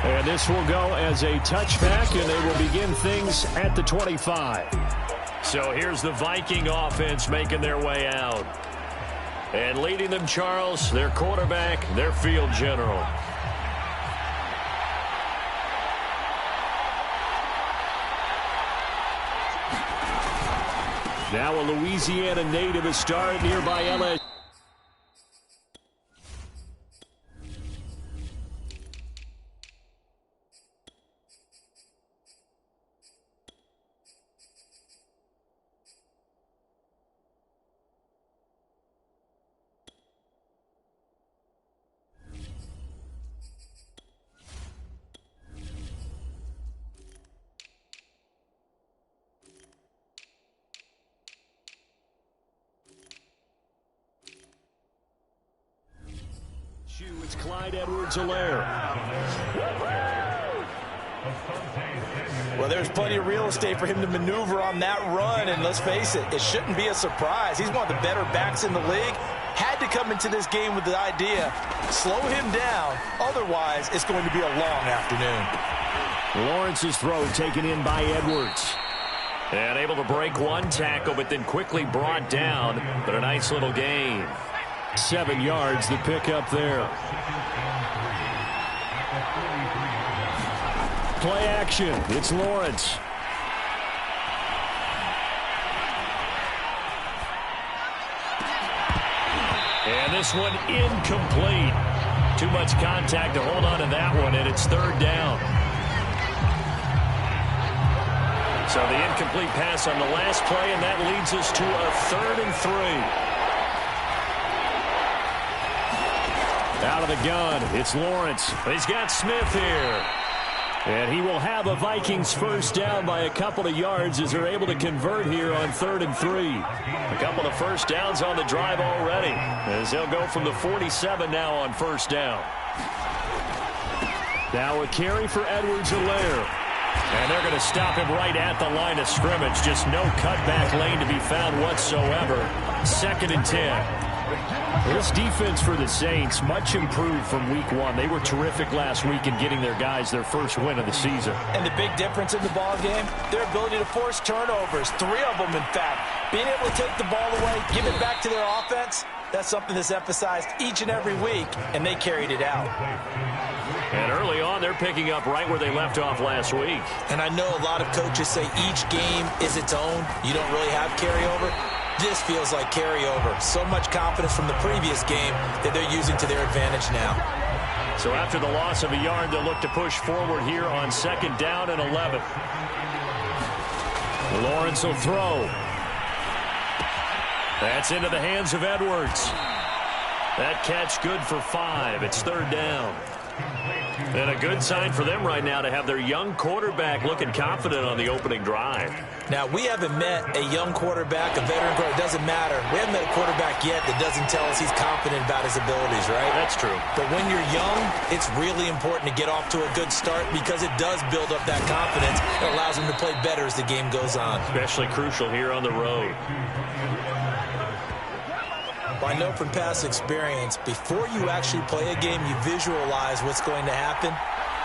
And this will go as a touchback, and they will begin things at the 25. So here's the Viking offense making their way out. And leading them, Charles, their quarterback, their field general. Now a Louisiana native is starting here by LSU. It's Clyde Edwards-Helaire. Well, there's plenty of real estate for him to maneuver on that run, and let's face it, it shouldn't be a surprise. He's one of the better backs in the league. Had to come into this game with the idea, slow him down, otherwise it's going to be a long afternoon. Lawrence's throw taken in by Edwards. And able to break one tackle, but then quickly brought down, but a nice little gain. 7 yards, the pickup there. Play action. It's Lawrence. And this one incomplete. Too much contact to hold on to that one, and it's 3rd down. So the incomplete pass on the last play, and that leads us to a 3rd and 3. Out of the gun, it's Lawrence. He's got Smith here. And he will have a Vikings first down by a couple of yards as they're able to convert here on 3rd and 3. A couple of first downs on the drive already, as they'll go from the 47 now on first down. Now a carry for Edwards-Helaire. And they're going to stop him right at the line of scrimmage. Just no cutback lane to be found whatsoever. 2nd and 10. This defense for the Saints, much improved from week 1. They were terrific last week in getting their guys their first win of the season. And the big difference in the ball game, their ability to force turnovers. 3 of them, in fact. Being able to take the ball away, give it back to their offense, that's something that's emphasized each and every week, and they carried it out. And early on, they're picking up right where they left off last week. And I know a lot of coaches say each game is its own. You don't really have carryover. This feels like carryover. So much confidence from the previous game that they're using to their advantage now. So after the loss of a yard, they'll look to push forward here on 2nd down and 11. Lawrence will throw. That's into the hands of Edwards. That catch good for 5. It's 3rd down. And a good sign for them right now to have their young quarterback looking confident on the opening drive. Now, we haven't met a young quarterback, a veteran quarterback. It doesn't matter. We haven't met a quarterback yet that doesn't tell us he's confident about his abilities, right? That's true. But when you're young, it's really important to get off to a good start because it does build up that confidence. It allows him to play better as the game goes on. Especially crucial here on the road. Well, I know from past experience, before you actually play a game, you visualize what's going to happen.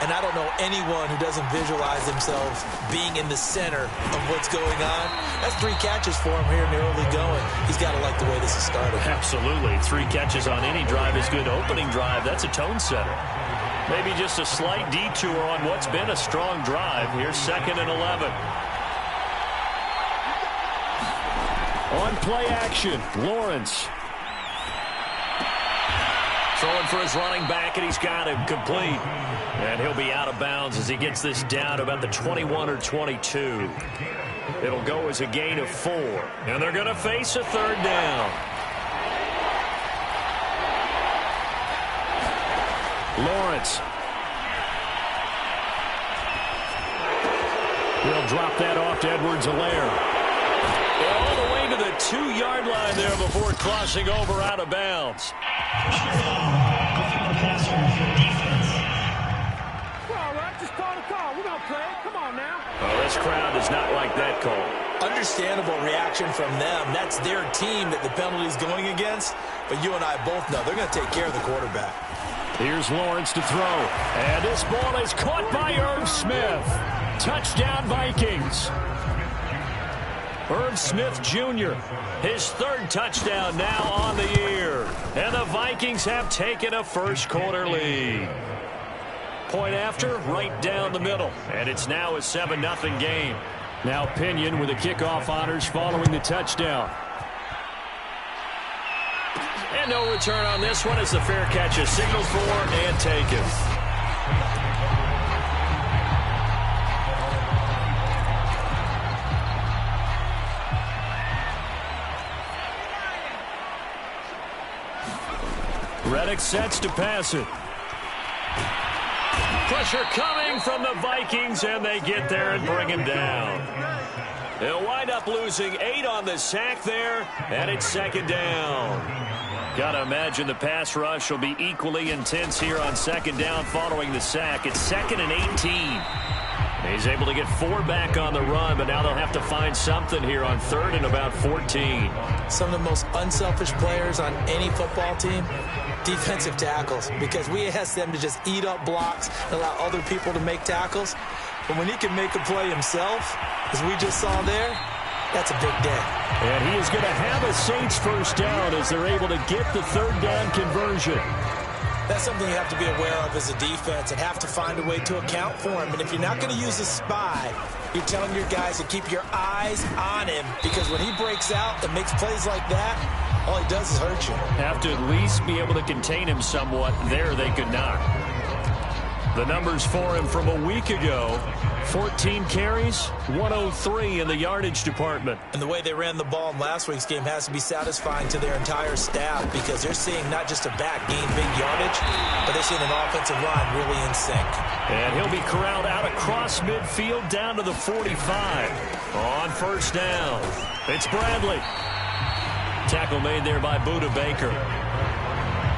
And I don't know anyone who doesn't visualize themselves being in the center of what's going on. That's 3 catches for him here in the early going. He's got to like the way this is started. Absolutely. 3 catches on any drive is good. Opening drive, that's a tone setter. Maybe just a slight detour on what's been a strong drive. Here's 2nd and 11. On play action, Lawrence. Throwing for his running back, and he's got him complete. And he'll be out of bounds as he gets this down to about the 21 or 22. It'll go as a gain of 4. And they're going to face a 3rd down. Lawrence. He'll drop that off to Edwards-Helaire. All the way to the 2-yard line there before crossing over out of bounds. Oh, this crowd does not like that call. Understandable reaction from them. That's their team that the penalty is going against. But you and I both know they're going to take care of the quarterback. Here's Lawrence to throw. And this ball is caught by Irv Smith. Touchdown, Vikings. Irv Smith Jr., his third touchdown now on the year. And the Vikings have taken a first-quarter lead. Point after, right down the middle. And it's now a 7-0 game. Now Pinion with the kickoff honors following the touchdown. And no return on this one as the fair catch is signaled for and taken. Reddick sets to pass it. Pressure coming from the Vikings, and they get there and bring him down. They'll wind up losing 8 on the sack there, and it's second down. Gotta imagine the pass rush will be equally intense here on second down following the sack. It's 2nd and 18. He's able to get 4 back on the run, but now they'll have to find something here on 3rd and about 14. Some of the most unselfish players on any football team, defensive tackles, because we ask them to just eat up blocks and allow other people to make tackles. But when he can make a play himself, as we just saw there, that's a big day. And he is going to have a Saints first down as they're able to get the 3rd down conversion. That's something you have to be aware of as a defense and have to find a way to account for him. And if you're not going to use a spy, you're telling your guys to keep your eyes on him, because when he breaks out and makes plays like that, all he does is hurt you. Have to at least be able to contain him somewhat. There they could not. The numbers for him from a week ago: 14 carries, 103 in the yardage department. And the way they ran the ball in last week's game has to be satisfying to their entire staff, because they're seeing not just a back gain big yardage, but they're seeing an offensive line really in sync. And he'll be corralled out across midfield down to the 45 on first down. It's Bradley. Tackle made there by Buda Baker.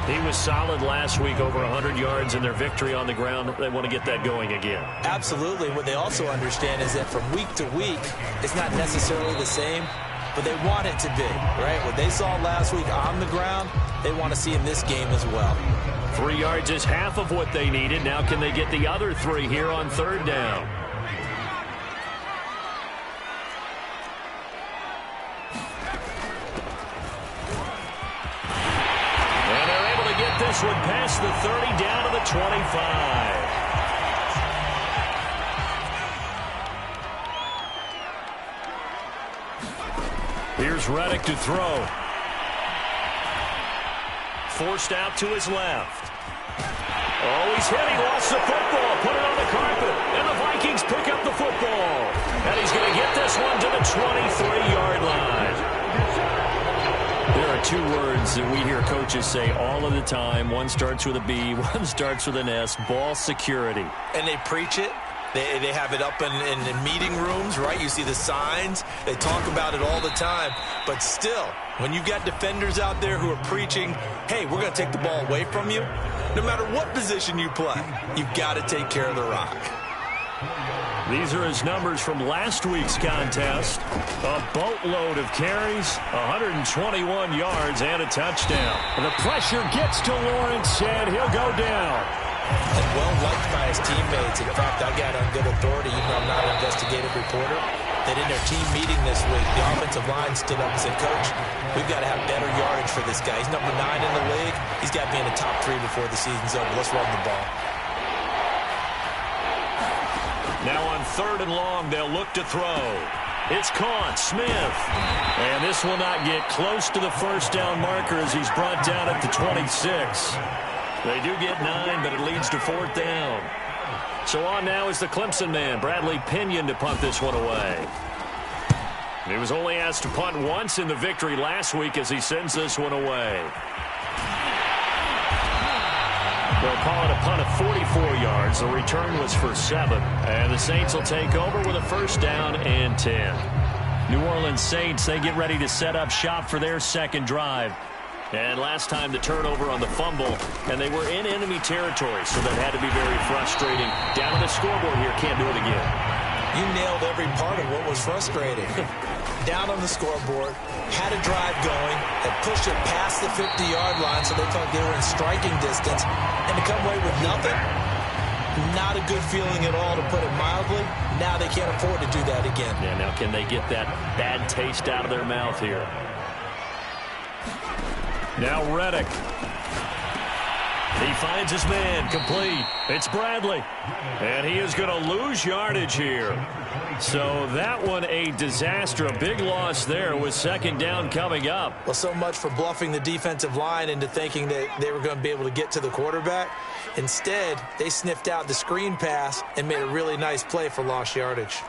He was solid last week, over 100 yards in their victory on the ground. They want to get that going again. Absolutely. What they also understand is that from week to week, it's not necessarily the same, but they want it to be, right? What they saw last week on the ground, they want to see in this game as well. 3 yards is half of what they needed. Now can they get the other 3 here on 3rd down? This one past the 30 down to the 25. Here's Reddick to throw. Forced out to his left. Oh, he's hit. He lost the football. Put it on the carpet. And the Vikings pick up the football. And he's going to get this one to the 23-yard line. There are 2 words that we hear coaches say all of the time. One starts with a B, one starts with an S: ball security. And they preach it. They have it up in meeting rooms, right? You see the signs. They talk about it all the time. But still, when you've got defenders out there who are preaching, hey, we're going to take the ball away from you, no matter what position you play, you've got to take care of the rock. These are his numbers from last week's contest. A boatload of carries, 121 yards, and a touchdown. And the pressure gets to Lawrence, and he'll go down. And well liked by his teammates. In fact, I got on good authority, even though I'm not an investigative reporter, that in their team meeting this week, the offensive line stood up and said, Coach, we've got to have better yardage for this guy. He's number 9 in the league. He's got to be in the top 3 before the season's over. Let's run the ball. Now on 3rd and long, they'll look to throw. It's caught. Smith. And this will not get close to the first down marker as he's brought down at the 26. They do get 9, but it leads to 4th down. So on now is the Clemson man, Bradley Pinion, to punt this one away. He was only asked to punt once in the victory last week as he sends this one away. They'll call it a punt of 44 yards. The return was for 7. And the Saints will take over with a first down and 10. New Orleans Saints, they get ready to set up shop for their second drive. And last time the turnover on the fumble, and they were in enemy territory, so that had to be very frustrating. Down on the scoreboard here, can't do it again. You nailed every part of what was frustrating. Down on the scoreboard, had a drive going, had pushed it past the 50-yard line so they thought they were in striking distance, and to come away with nothing, not a good feeling at all, to put it mildly. Now they can't afford to do that again. Yeah, now can they get that bad taste out of their mouth here? Now Reddick. He finds his man, complete. It's Bradley. And he is going to lose yardage here. So that one a disaster. A big loss there with second down coming up. Well, so much for bluffing the defensive line into thinking that they were going to be able to get to the quarterback. Instead, they sniffed out the screen pass and made a really nice play for lost yardage.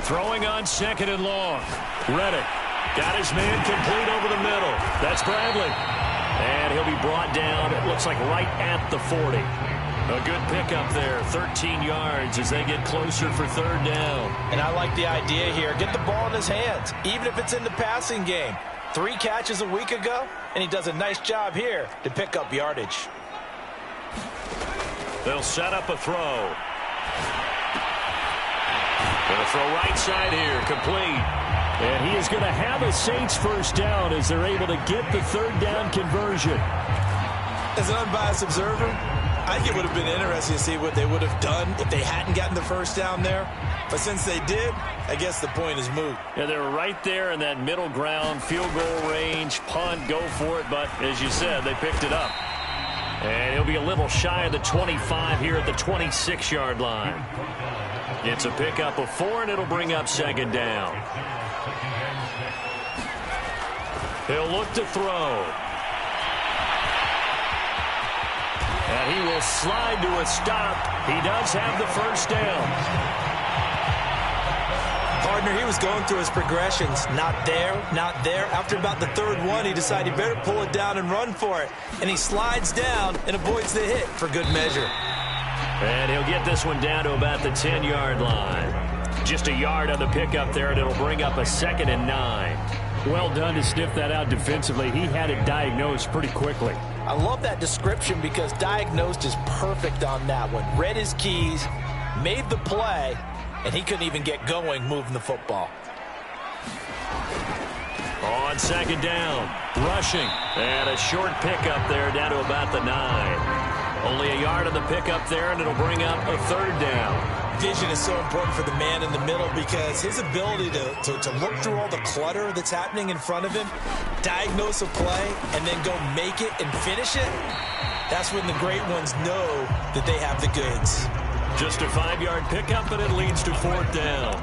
Throwing on second and long. Reddick got his man complete over the middle. That's Bradley. And he'll be brought down, it looks like right at the 40. A good pickup there, 13 yards as they get closer for third down. And I like the idea here. Get the ball in his hands, even if it's in the passing game. 3 catches a week ago, and he does a nice job here to pick up yardage. They'll set up a throw. Going to throw right side here, complete. And he is going to have a Saints first down as they're able to get the third down conversion. As an unbiased observer, I think it would have been interesting to see what they would have done if they hadn't gotten the first down there. But since they did, I guess the point is moot. Yeah, they were right there in that middle ground, field goal range, punt, go for it. But as you said, they picked it up. And he'll be a little shy of the 25 here at the 26-yard line. It's a pickup of 4, and it'll bring up second down. He'll look to throw. And he will slide to a stop. He does have the first down. Partner, he was going through his progressions. Not there, not there. After about the third one, he decided he better pull it down and run for it. And he slides down and avoids the hit for good measure. And he'll get this one down to about the 10-yard line. Just a yard on the pickup there, and it'll bring up a 2nd and 9. Well done to sniff that out defensively. He had it diagnosed pretty quickly. I love that description because diagnosed is perfect on that one. Read his keys, made the play, and he couldn't even get going moving the football. On second down, rushing, and a short pickup there down to about the 9. Only a yard on the pickup there, and it'll bring up a third down. Vision is so important for the man in the middle because his ability to look through all the clutter that's happening in front of him, diagnose a play, and then go make it and finish it, that's when the great ones know that they have the goods. Just a 5-yard pickup, but it leads to 4th down.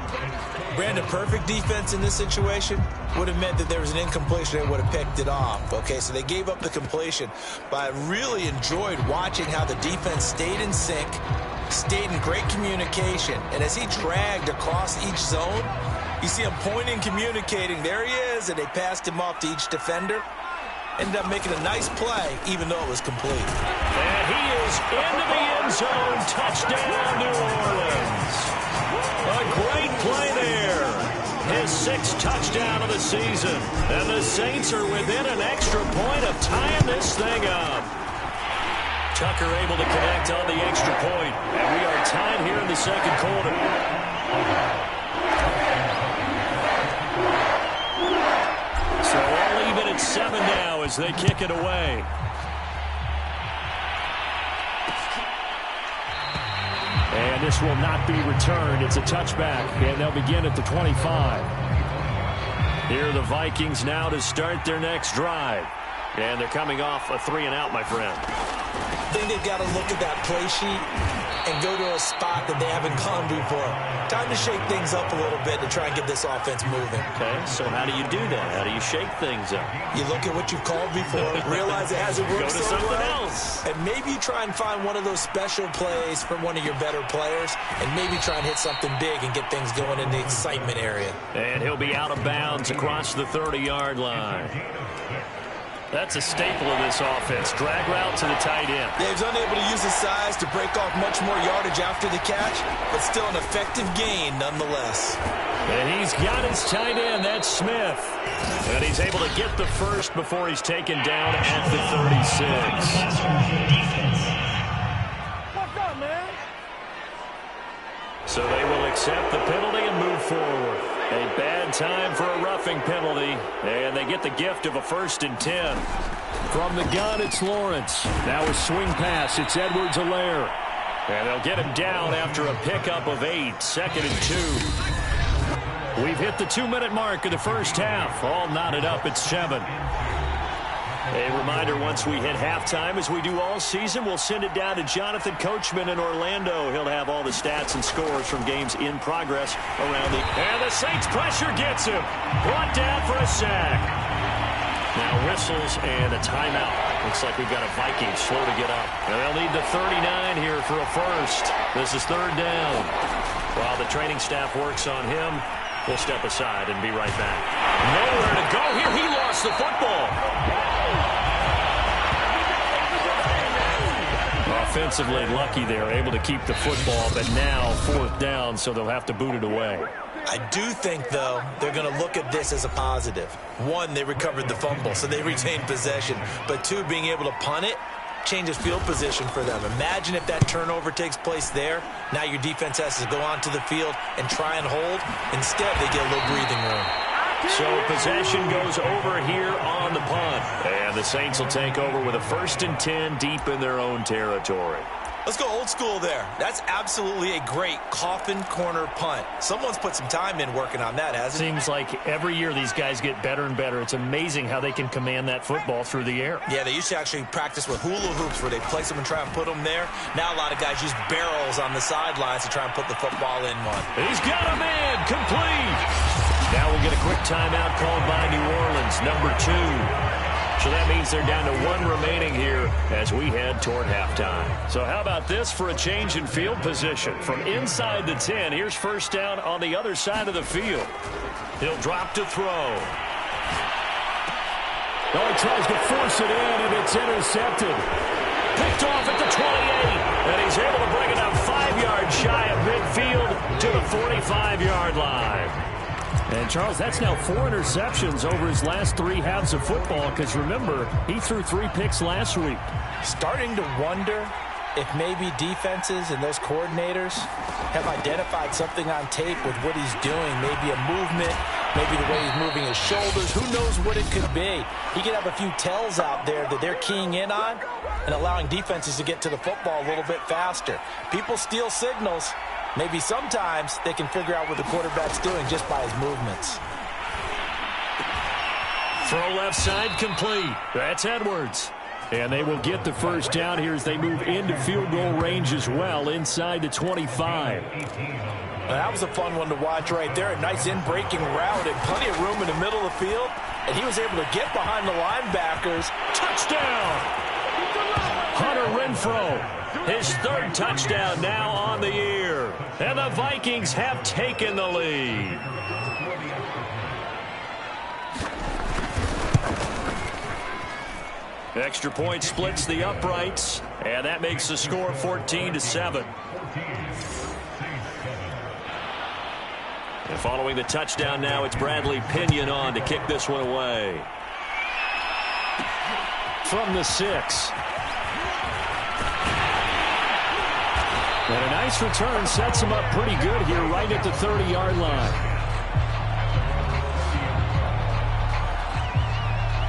Brandon, perfect defense in this situation would have meant that there was an incompletion and would have picked it off. Okay, so they gave up the completion, but I really enjoyed watching how the defense stayed in sync, stayed in great communication, and as he dragged across each zone, you see him pointing, communicating, there he is, and they passed him off to each defender. Ended up making a nice play, even though it was complete. And he is into the end zone. Touchdown, New Orleans. A great play there. His 6th touchdown of the season. And the Saints are within an extra point of tying this thing up. Tucker able to connect on the extra point. And we are tied here in the second quarter. So all even at 7 now as they kick it away. And this will not be returned. It's a touchback, and they'll begin at the 25. Here are the Vikings now to start their next drive. And they're coming off a 3-and-out, my friend. I think they've got to look at that play sheet and go to a spot that they haven't gone before. Time to shake things up a little bit to try and get this offense moving. Okay, so how do you do that? How do you shake things up? You look at what you've called before, realize it hasn't worked Go to so something well, else. and maybe you try and find one of those special plays from one of your better players, and maybe try and hit something big and get things going in the excitement area. And he'll be out of bounds across the 30-yard line. That's a staple of this offense. Drag route to the tight end. Yeah, he's unable to use his size to break off much more yardage after the catch, but still an effective gain nonetheless. And he's got his tight end. That's Smith. And he's able to get the first before he's taken down at the 36. What's up, man? accept the penalty and move forward. A bad time for a roughing penalty, and they get the gift of a 1st and 10. From the gun, it's Lawrence. Now a swing pass. It's Edwards-Helaire. And they'll get him down after a pickup of 8, 2nd and 2. We've hit the 2-minute mark of the first half. All knotted up at 7. A reminder, once we hit halftime, as we do all season, we'll send it down to Jonathan Coachman in Orlando. He'll have all the stats and scores from games in progress around the... And the Saints pressure gets him. Brought down for a sack. Now whistles and a timeout. Looks like we've got a Viking slow to get up. And they'll need the 39 here for a first. This is 3rd down. While the training staff works on him, we'll step aside and be right back. Nowhere to go here. He lost the football. Offensively lucky they're able to keep the football, but now 4th down, so they'll have to boot it away. I do think, though, they're going to look at this as a positive. 1, they recovered the fumble, so they retained possession. But 2, being able to punt it changes field position for them. Imagine if that turnover takes place there. Now your defense has to go onto the field and try and hold. Instead, they get a little breathing room. So possession goes over here on the punt. And the Saints will take over with a 1st and 10 deep in their own territory. Let's go old school there. That's absolutely a great coffin corner punt. Someone's put some time in working on that, hasn't it? Seems like every year these guys get better and better. It's amazing how they can command that football through the air. Yeah, they used to actually practice with hula hoops where they place them and try and put them there. Now a lot of guys use barrels on the sidelines to try and put the football in one. He's got a man complete. Now we'll get a quick timeout called by New Orleans, number 2. So that means they're down to 1 remaining here as we head toward halftime. So how about this for a change in field position? From inside the 10, here's 1st down on the other side of the field. He'll drop to throw. Oh, he tries to force it in, and it's intercepted. Picked off at the 28, and he's able to bring it up 5 yards shy of midfield to the 45-yard line. And, Charles, that's now 4 interceptions over his last 3 halves of football because, remember, he threw 3 picks last week. Starting to wonder if maybe defenses and those coordinators have identified something on tape with what he's doing. Maybe a movement, maybe the way he's moving his shoulders. Who knows what it could be? He could have a few tells out there that they're keying in on and allowing defenses to get to the football a little bit faster. People steal signals. Maybe sometimes they can figure out what the quarterback's doing just by his movements. Throw left side complete. That's Edwards. And they will get the 1st down here as they move into field goal range as well, inside the 25. Now, that was a fun one to watch right there. A nice in-breaking route and plenty of room in the middle of the field. And he was able to get behind the linebackers. Touchdown! Hunter Renfrow. His 3rd touchdown now on the year. And the Vikings have taken the lead. Extra point splits the uprights, and that makes the score 14-7. And following the touchdown now, it's Bradley Pinion on to kick this one away. From the 6. And a nice return sets him up pretty good here right at the 30-yard line.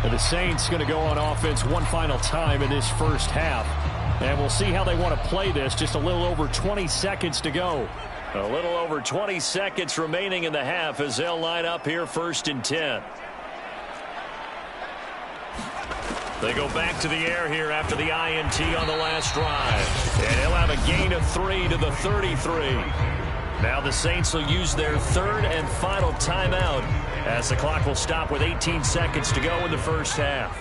And the Saints going to go on offense one final time in this first half. And we'll see how they want to play this. Just a little over 20 seconds to go. A little over 20 seconds remaining in the half as they'll line up here 1st and 10. They go back to the air here after the INT on the last drive. And he'll have a gain of 3 to the 33. Now the Saints will use their 3rd and final timeout as the clock will stop with 18 seconds to go in the first half.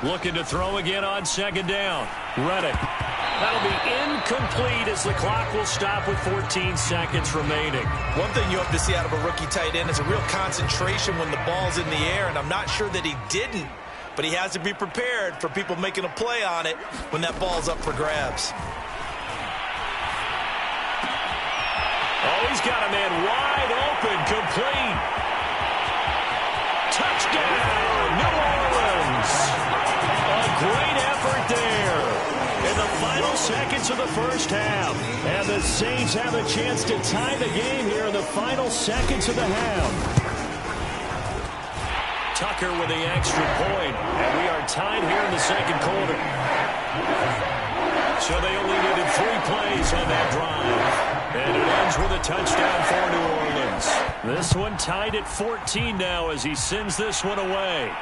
Looking to throw again on 2nd down. Reddick. That'll be incomplete as the clock will stop with 14 seconds remaining. One thing you hope to see out of a rookie tight end is a real concentration when the ball's in the air, and I'm not sure that he didn't, but he has to be prepared for people making a play on it when that ball's up for grabs. Oh, he's got a man wide open, complete. Touchdown, New Orleans. A great effort there. seconds of the first half. And the Saints have a chance to tie the game here in the final seconds of the half. Tucker with the extra point, and we are tied here in the second quarter. So they only needed 3 plays on that drive. And it ends with a touchdown for New Orleans. This one tied at 14 now as he sends this one away.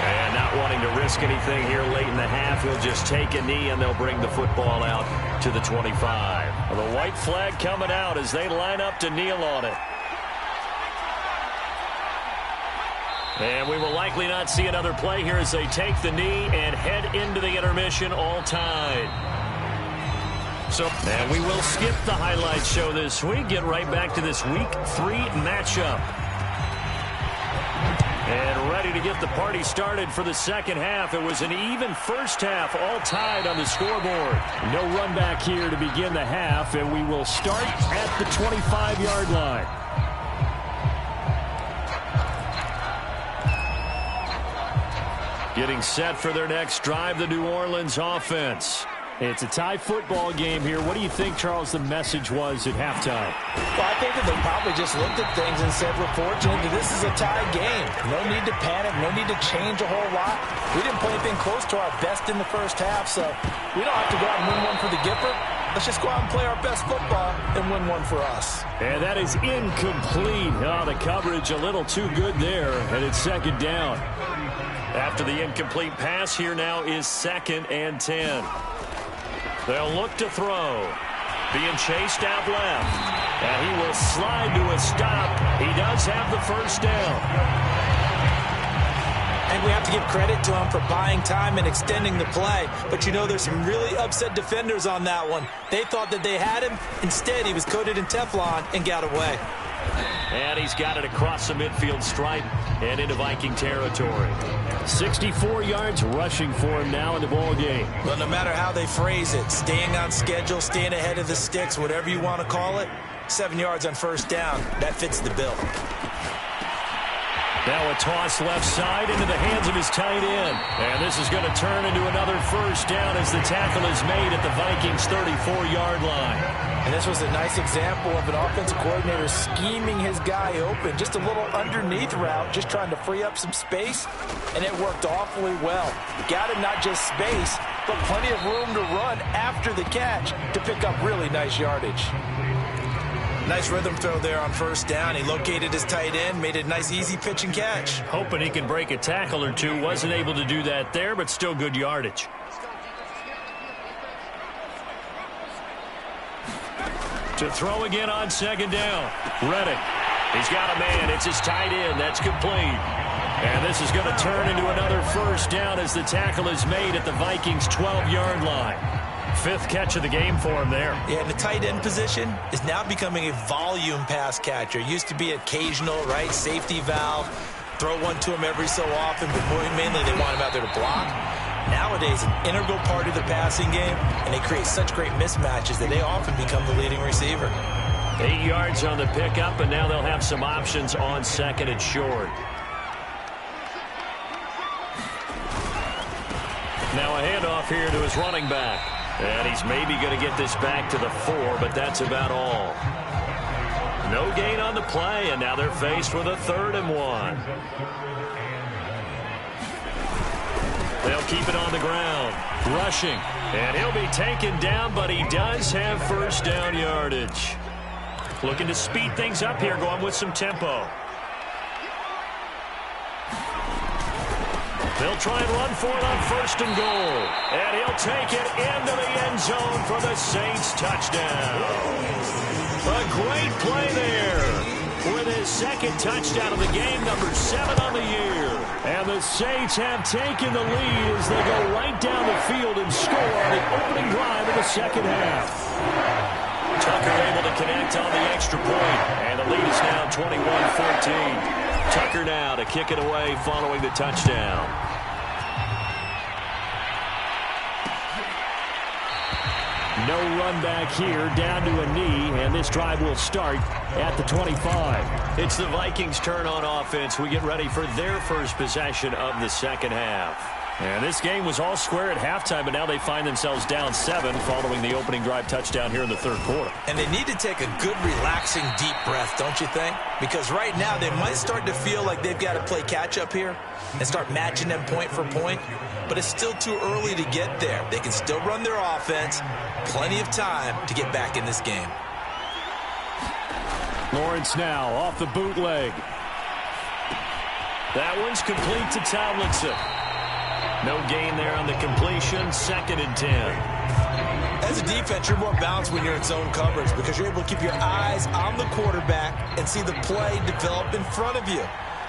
And not wanting to risk anything here late in the half, he'll just take a knee and they'll bring the football out to the 25. The white flag coming out as they line up to kneel on it. And we will likely not see another play here as they take the knee and head into the intermission all tied. And we will skip the highlight show this week. Get right back to this Week 3 matchup. And ready to get the party started for the second half. It was an even first half, all tied on the scoreboard. No run back here to begin the half, and we will start at the 25-yard line. Getting set for their next drive, the New Orleans offense. It's a tie football game here. What do you think, Charles, the message was at halftime? Well, I think that they probably just looked at things and said, we're fortunate that this is a tie game. No need to panic. No need to change a whole lot. We didn't play anything close to our best in the first half, so we don't have to go out and win one for the Gipper. Let's just go out and play our best football and win one for us. And that is incomplete. Oh, the coverage a little too good there, and it's second down. After the incomplete pass, here now is 2nd and 10. They'll look to throw. Being chased out left. And he will slide to a stop. He does have the first down. And we have to give credit to him for buying time and extending the play. But you know, there's some really upset defenders on that one. They thought that they had him. Instead, he was coated in Teflon and got away. And he's got it across the midfield stripe and into Viking territory. 64 yards rushing for him now in the ball game. Well, no matter how they phrase it, staying on schedule, staying ahead of the sticks, whatever you want to call it, 7 yards on first down, that fits the bill. Now a toss left side into the hands of his tight end. And this is going to turn into another first down as the tackle is made at the Vikings' 34-yard line. And this was a nice example of an offensive coordinator scheming his guy open. Just a little underneath route, just trying to free up some space, and it worked awfully well. Got him not just space, but plenty of room to run after the catch to pick up really nice yardage. Nice rhythm throw there on first down. He located his tight end, made a nice easy pitch and catch. Hoping he can break a tackle or two. Wasn't able to do that there, but still good yardage. To throw again on second down. Reddick. He's got a man. It's his tight end. That's complete. And this is going to turn into another first down as the tackle is made at the Vikings' 12-yard line. 5th catch of the game for him there. Yeah, and the tight end position is now becoming a volume pass catcher. Used to be occasional, right? Safety valve. Throw one to him every so often, but mainly they want him out there to block. Nowadays, an integral part of the passing game, and they create such great mismatches that they often become the leading receiver. 8 yards on the pickup, and now they'll have some options on second and short. Now a handoff here to his running back. And he's maybe going to get this back to the 4, but that's about all. No gain on the play, and now they're faced with a 3rd and 1. They'll keep it on the ground. Rushing. And he'll be taken down, but he does have first down yardage. Looking to speed things up here, going with some tempo. They'll try and run for it on 1st and goal. And he'll take it into the end zone for the Saints touchdown. A great play there with his 2nd touchdown of the game, number 7 on the year. And the Saints have taken the lead as they go right down the field and score on the opening drive of the second half. Tucker able to connect on the extra point, and the lead is now 21-14. Tucker now to kick it away following the touchdown. No run back here, down to a knee, and this drive will start at the 25. It's the Vikings' turn on offense. We get ready for their first possession of the second half. And this game was all square at halftime, but now they find themselves down 7 following the opening drive touchdown here in the third quarter. And they need to take a good, relaxing, deep breath, don't you think? Because right now they might start to feel like they've got to play catch-up here and start matching them point for point. But it's still too early to get there. They can still run their offense. Plenty of time to get back in this game. Lawrence now off the bootleg. That one's complete to Tomlinson. No gain there on the completion. 2nd and 10. As a defense, you're more balanced when you're in zone coverage because you're able to keep your eyes on the quarterback and see the play develop in front of you.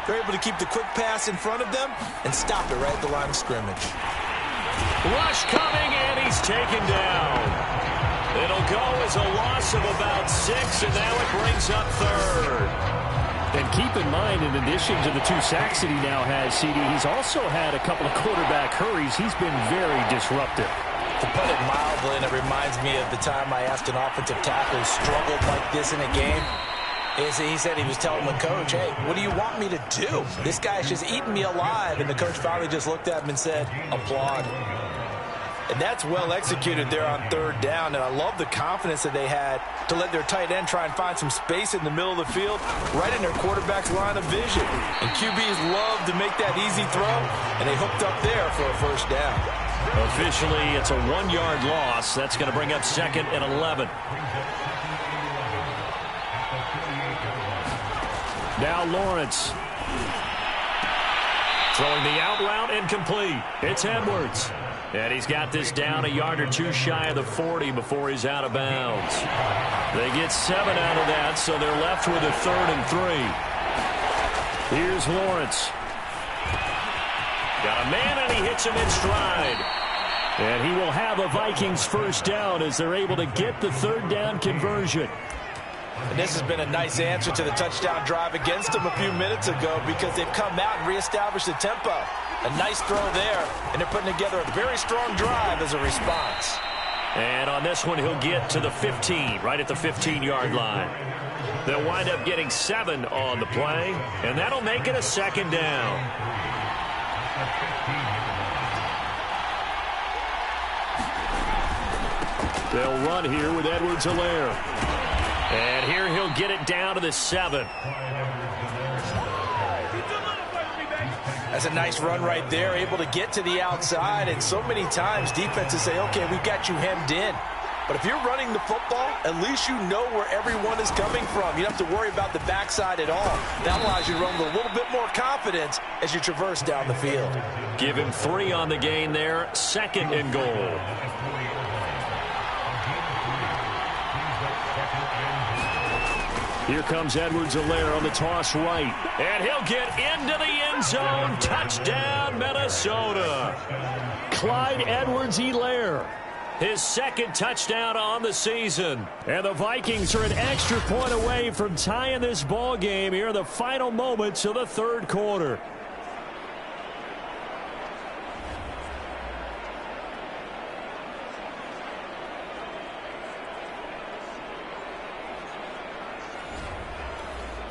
They're able to keep the quick pass in front of them and stop it right at the line of scrimmage. Rush coming, and he's taken down. It'll go as a loss of about 6, and now it brings up 3rd. And keep in mind, in addition to the 2 sacks that he now has, CD, he's also had a couple of quarterback hurries. He's been very disruptive. To put it mildly, and it reminds me of the time I asked an offensive tackle who struggled like this in a game, he said he was telling the coach, hey, what do you want me to do? This guy's just eating me alive. And the coach finally just looked at him and said, applaud. And that's well executed there on 3rd down. And I love the confidence that they had to let their tight end try and find some space in the middle of the field, right in their quarterback's line of vision. And QBs love to make that easy throw, and they hooked up there for a 1st down. Officially, it's a 1-yard loss. That's going to bring up 2nd and 11. Now Lawrence. Throwing the out route incomplete. It's Edwards. And he's got this down a yard or 2 shy of the 40 before he's out of bounds. They get 7 out of that, so they're left with a 3rd and 3. Here's Lawrence. Got a man, and he hits him in stride. And he will have a Vikings 1st down as they're able to get the 3rd down conversion. And this has been a nice answer to the touchdown drive against them a few minutes ago because they've come out and reestablished the tempo. A nice throw there, and they're putting together a very strong drive as a response. And on this one, he'll get to the 15, right at the 15-yard line. They'll wind up getting 7 on the play, and that'll make it a 2nd down. They'll run here with Edwards-Helaire. And here he'll get it down to the 7. That's a nice run right there, able to get to the outside. And so many times defenses say, okay, we've got you hemmed in. But if you're running the football, at least you know where everyone is coming from. You don't have to worry about the backside at all. That allows you to run with a little bit more confidence as you traverse down the field. Give him 3 on the gain there. 2nd and goal. Here comes Edwards-Helaire on the toss right. And he'll get into the end zone. Touchdown, Minnesota. Clyde Edwards-Helaire. His 2nd touchdown on the season. And the Vikings are an extra point away from tying this ball game here in the final moments of the 3rd quarter.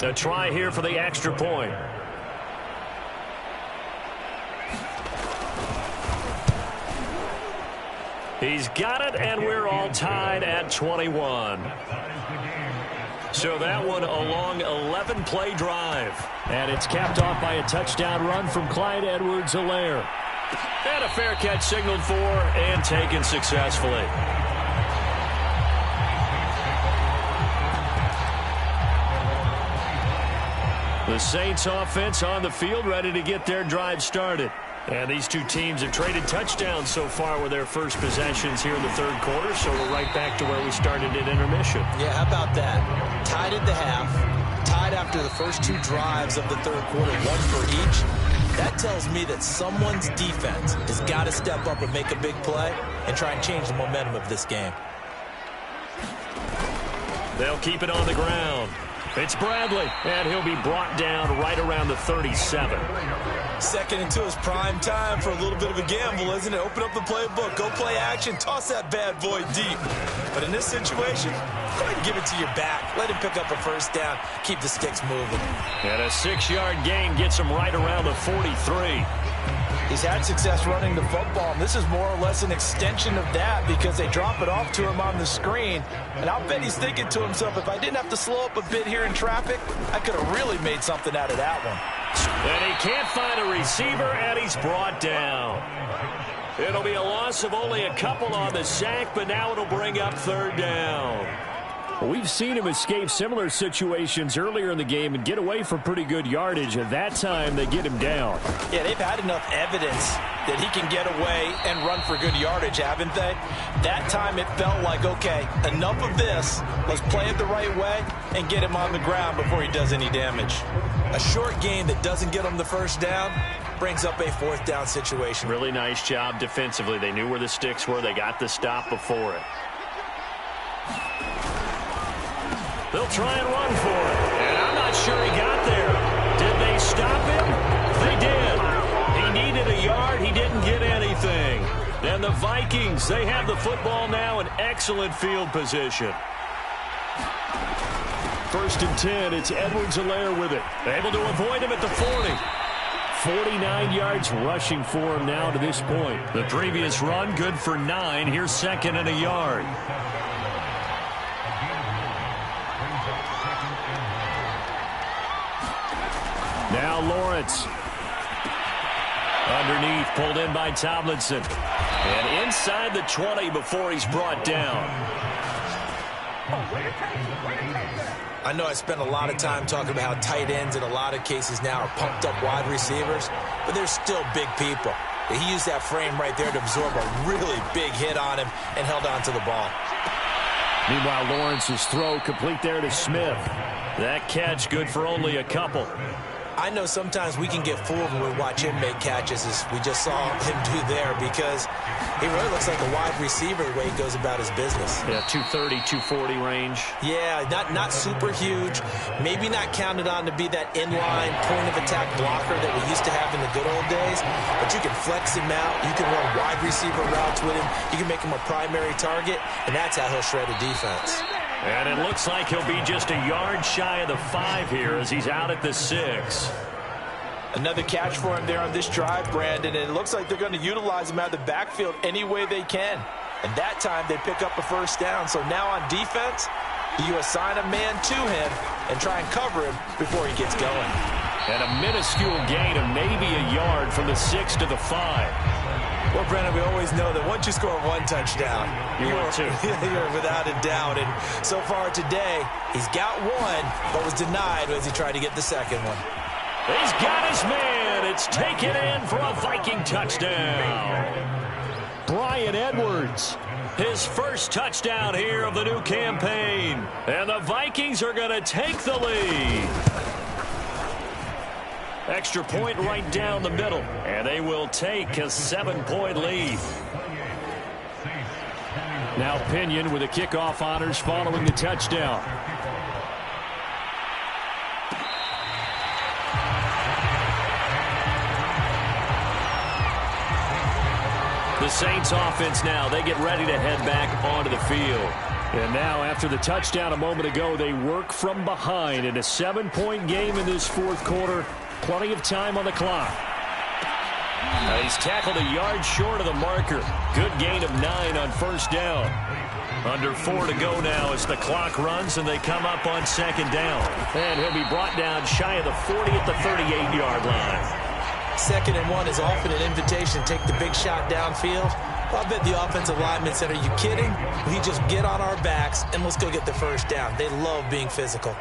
A try here for the extra point. He's got it, and we're all tied at 21. So that one a long 11-play drive. And it's capped off by a touchdown run from Clyde Edwards-Helaire. And a fair catch signaled for and taken successfully. The Saints offense on the field, ready to get their drive started. And these two teams have traded touchdowns so far with their first possessions here in the 3rd quarter, so we're right back to where we started at intermission. Yeah, how about that? Tied at the half, tied after the first 2 drives of the 3rd quarter, 1 for each. That tells me that someone's defense has got to step up and make a big play and try and change the momentum of this game. They'll keep it on the ground. It's Bradley, and he'll be brought down right around the 37. 2nd and 2 is prime time for a little bit of a gamble, isn't it? Open up the playbook, go play action, toss that bad boy deep. But in this situation, go ahead and give it to your back. Let him pick up a 1st down, keep the sticks moving. And a 6-yard gain gets him right around the 43. He's had success running the football, and this is more or less an extension of that because they drop it off to him on the screen. And I'll bet he's thinking to himself, if I didn't have to slow up a bit here in traffic, I could have really made something out of that one. And he can't find a receiver, and he's brought down. It'll be a loss of only a couple on the sack, but now it'll bring up third down. We've seen him escape similar situations earlier in the game and get away for pretty good yardage. At that time, they get him down. Yeah, they've had enough evidence that he can get away and run for good yardage, haven't they? That time it felt like, okay, enough of this. Let's play it the right way and get him on the ground before he does any damage. A short game that doesn't get him the first down brings up a fourth down situation. Really nice job defensively. They knew where the sticks were. They got the stop before it. They'll try and run for it. And I'm not sure he got there. Did they stop him? They did. He needed a yard. He didn't get anything. And the Vikings, they have the football now in excellent field position. 1st and 10. It's Edwards-Helaire with it. Able to avoid him at the 40. 49 yards rushing for him now to this point. The previous run, good for 9. Here's 2nd and a yard. Now Lawrence. Underneath, pulled in by Tomlinson. And inside the 20 before he's brought down. I know I spent a lot of time talking about how tight ends in a lot of cases now are pumped up wide receivers, but they're still big people. He used that frame right there to absorb a really big hit on him and held on to the ball. Meanwhile, Lawrence's throw complete there to Smith. That catch good for only a couple. I know sometimes we can get fooled when we watch him make catches, as we just saw him do there, because he really looks like a wide receiver the way he goes about his business. Yeah, 230, 240 range. Yeah, not super huge. Maybe not counted on to be that inline point-of-attack blocker that we used to have in the good old days, but you can flex him out. You can run wide receiver routes with him. You can make him a primary target, and that's how he'll shred a defense. And it looks like he'll be just a yard shy of the 5 here as he's out at the 6. Another catch for him there on this drive, Brandon, and it looks like they're going to utilize him out of the backfield any way they can. And that time they pick up a first down. So now on defense, you assign a man to him and try and cover him before he gets going. And a minuscule gain of maybe a yard from the 6 to the 5. Well, Brandon, we always know that once you score one touchdown, you're without a doubt. And so far today, he's got one, but was denied as he tried to get the second one. He's got his man. It's taken in for a Viking touchdown. Bryan Edwards. His first touchdown here of the new campaign. And the Vikings are going to take the lead. Extra point right down the middle. And they will take a 7-point lead. Now Pinion with the kickoff honors following the touchdown. The Saints offense now, they get ready to head back onto the field. And now after the touchdown a moment ago, they work from behind in a 7-point game in this 4th quarter. Plenty of time on the clock. He's tackled a yard short of the marker. Good gain of 9 on first down. Under 4 to go now as the clock runs and they come up on 2nd down. And he'll be brought down shy of the 40 at the 38-yard line. 2nd and 1 is often an invitation. Take the big shot downfield. Well, I bet the offensive lineman said, are you kidding? We just get on our backs and let's go get the first down. They love being physical.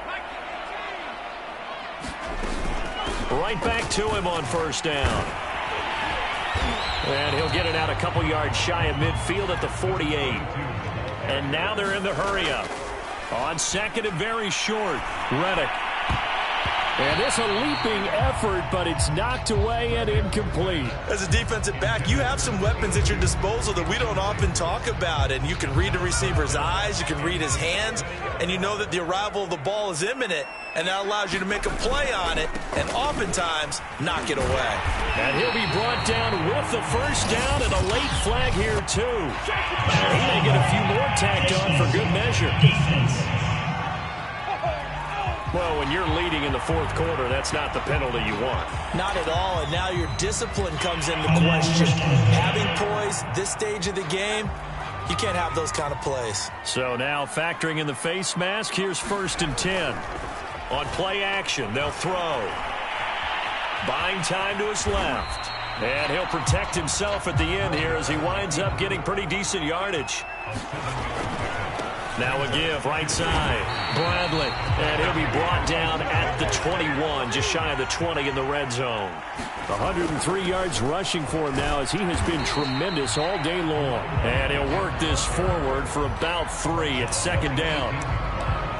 Right back to him on first down. And he'll get it out a couple yards shy of midfield at the 48. And now they're in the hurry-up. On 2nd and very short, Reddick. And it's a leaping effort, but it's knocked away and incomplete. As a defensive back, you have some weapons at your disposal that we don't often talk about. And you can read the receiver's eyes, you can read his hands, and you know that the arrival of the ball is imminent. And that allows you to make a play on it and oftentimes knock it away. And he'll be brought down with the first down and a late flag here, too. He may get a few more tacked on for good measure. Well, when you're leading in the fourth quarter, that's not the penalty you want. Not at all, and now your discipline comes into question. Having poise this stage of the game, you can't have those kind of plays. So now factoring in the face mask, here's 1st and 10. On play action, they'll throw. Buying time to his left. And he'll protect himself at the end here as he winds up getting pretty decent yardage. Now a give, right side, Bradley. And he'll be brought down at the 21, just shy of the 20 in the red zone. 103 yards rushing for him now as he has been tremendous all day long. And he'll work this forward for about 3 at 2nd down.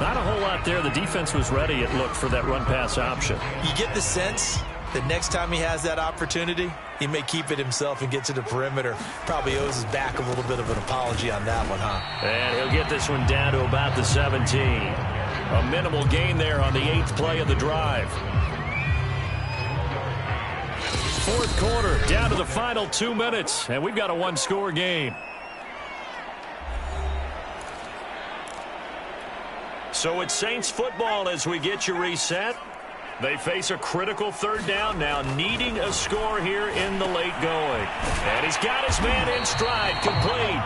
Not a whole lot there. The defense was ready, it looked, for that run-pass option. You get the sense that next time he has that opportunity, he may keep it himself and get to the perimeter. Probably owes his back a little bit of an apology on that one, huh? And he'll get this one down to about the 17. A minimal gain there on the 8th play of the drive. Fourth quarter, down to the final 2 minutes, and we've got a one-score game. So it's Saints football as we get you reset. They face a critical 3rd down now, needing a score here in the late going. And he's got his man in stride, complete.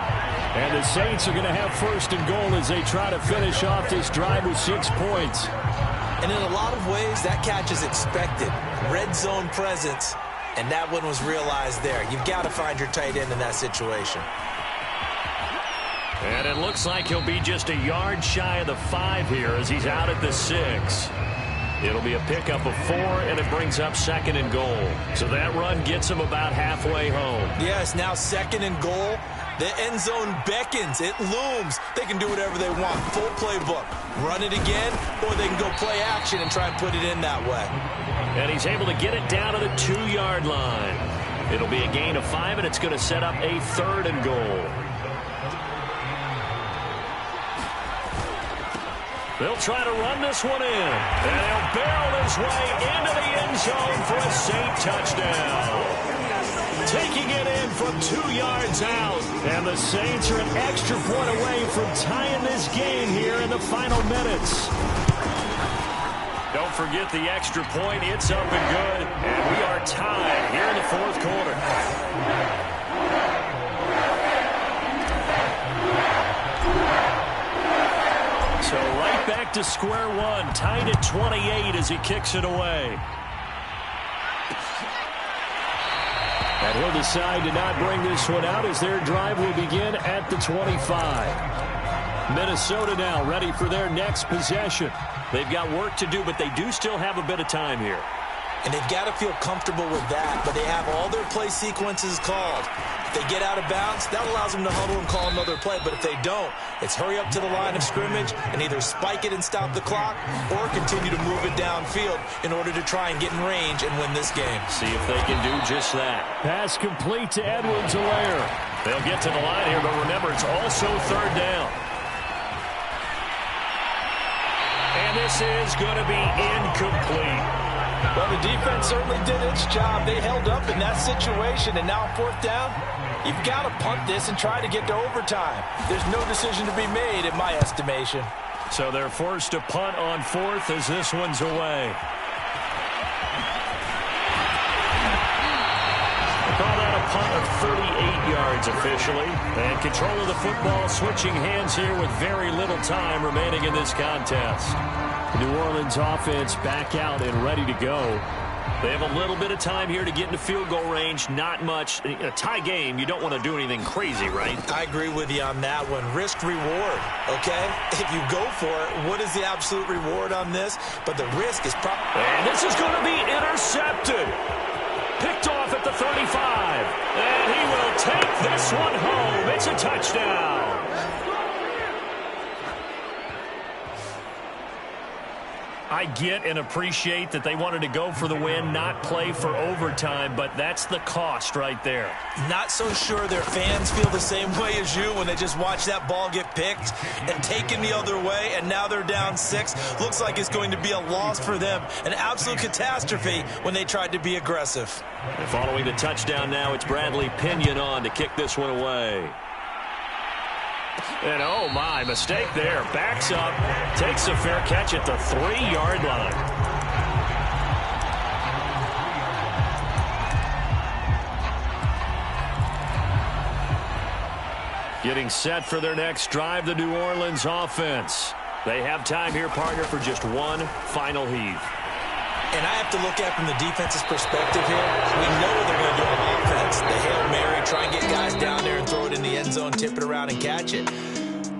And the Saints are going to have 1st and goal as they try to finish off this drive with 6 points. And in a lot of ways, that catch is expected. Red zone presence, and that one was realized there. You've got to find your tight end in that situation. And it looks like he'll be just a yard shy of the 5 here as he's out at the 6. It'll be a pickup of 4, and it brings up 2nd and goal. So that run gets him about halfway home. Yes, now 2nd and goal. The end zone beckons. It looms. They can do whatever they want. Full playbook. Run it again, or they can go play action and try and put it in that way. And he's able to get it down to the 2-yard line. It'll be a gain of 5, and it's going to set up a 3rd and goal. They'll try to run this one in. And he'll barrel his way into the end zone for a Saint touchdown. Taking it in from 2 yards out. And the Saints are an extra point away from tying this game here in the final minutes. Don't forget the extra point. It's up and good. And we are tied here in the fourth quarter. So right back to square one, tied at 28 as he kicks it away. And he'll decide to not bring this one out as their drive will begin at the 25. Minnesota now ready for their next possession. They've got work to do, but they do still have a bit of time here. And they've got to feel comfortable with that, but they have all their play sequences called. If they get out of bounds, that allows them to huddle and call another play. But if they don't, it's hurry up to the line of scrimmage and either spike it and stop the clock or continue to move it downfield in order to try and get in range and win this game. See if they can do just that. Pass complete to Edwards-Helaire. They'll get to the line here, but remember, it's also 3rd down. And this is going to be incomplete. Well, the defense certainly did its job. They held up in that situation, and now 4th down, you've got to punt this and try to get to overtime. There's no decision to be made in my estimation. So they're forced to punt on 4th as this one's away. They call that a punt of 38 yards officially. And control of the football switching hands here with very little time remaining in this contest. The New Orleans offense back out and ready to go. They have a little bit of time here to get into field goal range. Not much. In a tie game, you don't want to do anything crazy, right? I agree with you on that one. Risk reward, okay? If you go for it, what is the absolute reward on this? But the risk is probably... And this is going to be intercepted. Picked off at the 35. And he will take this one home. It's a touchdown. I get and appreciate that they wanted to go for the win, not play for overtime, but that's the cost right there. Not so sure their fans feel the same way as you when they just watch that ball get picked and taken the other way, and now they're down 6. Looks like it's going to be a loss for them. An absolute catastrophe when they tried to be aggressive. And following the touchdown now, it's Bradley Pinion on to kick this one away. And oh my, mistake there. Backs up, takes a fair catch at the 3-yard line. Getting set for their next drive, the New Orleans offense. They have time here, partner, for just one final heave. And I have to look at it from the defense's perspective here. We know what they're going to do on offense. The Hail Mary, try and get guys down there and throw it in the end zone, tip it around and catch it.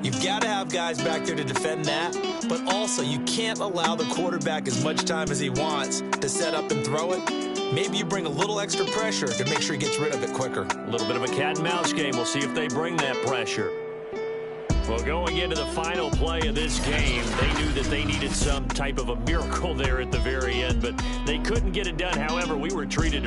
You've got to have guys back there to defend that, but also you can't allow the quarterback as much time as he wants to set up and throw it. Maybe you bring a little extra pressure to make sure he gets rid of it quicker. A little bit of a cat and mouse game. We'll see if they bring that pressure. Well, going into the final play of this game, they knew that they needed some type of a miracle there at the very end, but they couldn't get it done. However, we were treated